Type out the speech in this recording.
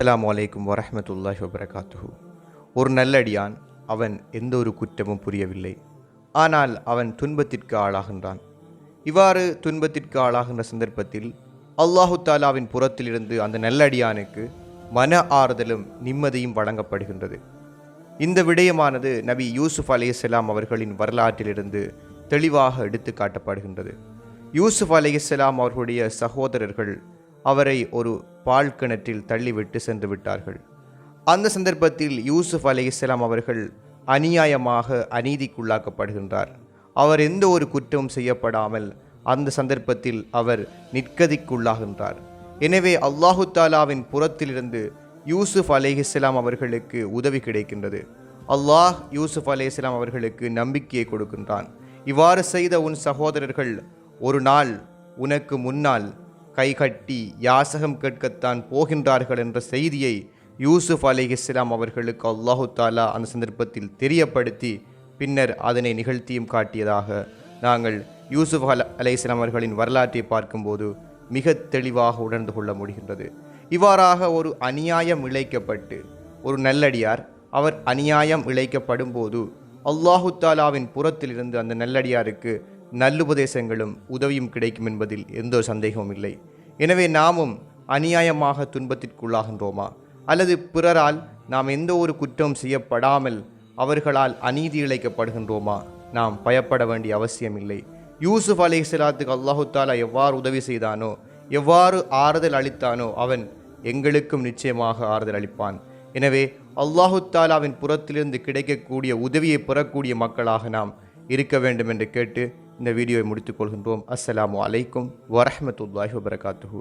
அஸ்ஸலாமு அலைக்கும் வரஹ்மத்துல்லாஹி வபரகாத்துஹு. ஒரு நல்லடியான் அவன் எந்த ஒரு குற்றமும் புரியவில்லை, ஆனால் அவன் துன்பத்திற்கு ஆளாகின்றான். இவ்வாறு துன்பத்திற்கு ஆளாகின்ற சந்தர்ப்பத்தில் அல்லாஹு தாலாவின் புறத்திலிருந்து அந்த நல்லடியானுக்கு மன ஆறுதலும் நிம்மதியும் வழங்கப்படுகின்றது. இந்த விடயமானது நபி யூசுப் அலைஹிஸ்ஸலாம் அவர்களின் வரலாற்றிலிருந்து தெளிவாக எடுத்து காட்டப்படுகின்றது. யூசுப் அலைஹிஸ்ஸலாம் அவர்களுடைய சகோதரர்கள் அவரை ஒரு பால் கிணற்றில் தள்ளிவிட்டு சென்று விட்டார்கள். அந்த சந்தர்ப்பத்தில் யூசுப் அலைஹிஸ்ஸலாம் அவர்கள் அநியாயமாக அநீதிக்குள்ளாக்கப்படுகின்றார். அவர் எந்த ஒரு குற்றமும் செய்யப்படாமல் அந்த சந்தர்ப்பத்தில் அவர் நிற்கதிக்குள்ளாகின்றார். எனவே அல்லாஹு தாலாவின் புறத்திலிருந்து யூசுப் அலைஹிஸ்ஸலாம் அவர்களுக்கு உதவி கிடைக்கின்றது. அல்லாஹ் யூசுப் அலைஹிஸ்ஸலாம் அவர்களுக்கு நம்பிக்கையை கொடுக்கின்றான். இவ்வாறு செய்த உன் சகோதரர்கள் ஒரு நாள் உனக்கு முன்னால் கைகட்டி யாசகம் கேட்கத்தான் போகின்றார்கள் என்ற செய்தியை யூசுப் அலைஹிஸ்ஸலாம் அவர்களுக்கு அல்லாஹு தாலா அந்த சந்தர்ப்பத்தில் தெரியப்படுத்தி பின்னர் அதனை நிகழ்த்தியும் காட்டியதாக நாங்கள் யூசுப் அலைஹிஸ்ஸலாம் அவர்களின் வரலாற்றை பார்க்கும்போது மிக தெளிவாக உணர்ந்து கொள்ள முடிகின்றது. இவ்வாறாக ஒரு அநியாயம் இழைக்கப்பட்டு ஒரு நல்லடியார் அவர் அநியாயம் இழைக்கப்படும் போது அல்லாஹு தாலாவின் புறத்திலிருந்து அந்த நல்லடியாருக்கு நல்லுபதேசங்களும் உதவியும் கிடைக்கும் என்பதில் எந்த ஒரு சந்தேகமும் இல்லை. எனவே நாமும் அநியாயமாக துன்பத்திற்குள்ளாகின்றோமா, அல்லது பிறரால் நாம் எந்த ஒரு குற்றம் செய்யப்படாமல் அவர்களால் அநீதி இழைக்கப்படுகின்றோமா? நாம் பயப்பட வேண்டிய அவசியம் இல்லை. யூசுப் அலைஹிஸ்ஸலாத்துக்கு அல்லாஹு தாலா எவ்வாறு உதவி செய்தானோ, எவ்வாறு ஆறுதல் அளித்தானோ, அவன் எங்களுக்கும் நிச்சயமாக ஆறுதல் அளிப்பான். எனவே அல்லாஹு தாலாவின் புறத்திலிருந்து கிடைக்கக்கூடிய உதவியை பெறக்கூடிய மக்களாக நாம் இருக்க வேண்டும் என்று கேட்டு இந்த வீடியோவை முடித்துக் கொள்கின்றோம். அஸ்ஸலாமு அலைக்கும் வரஹ்மத்துல்லாஹி வபரகாத்துஹு.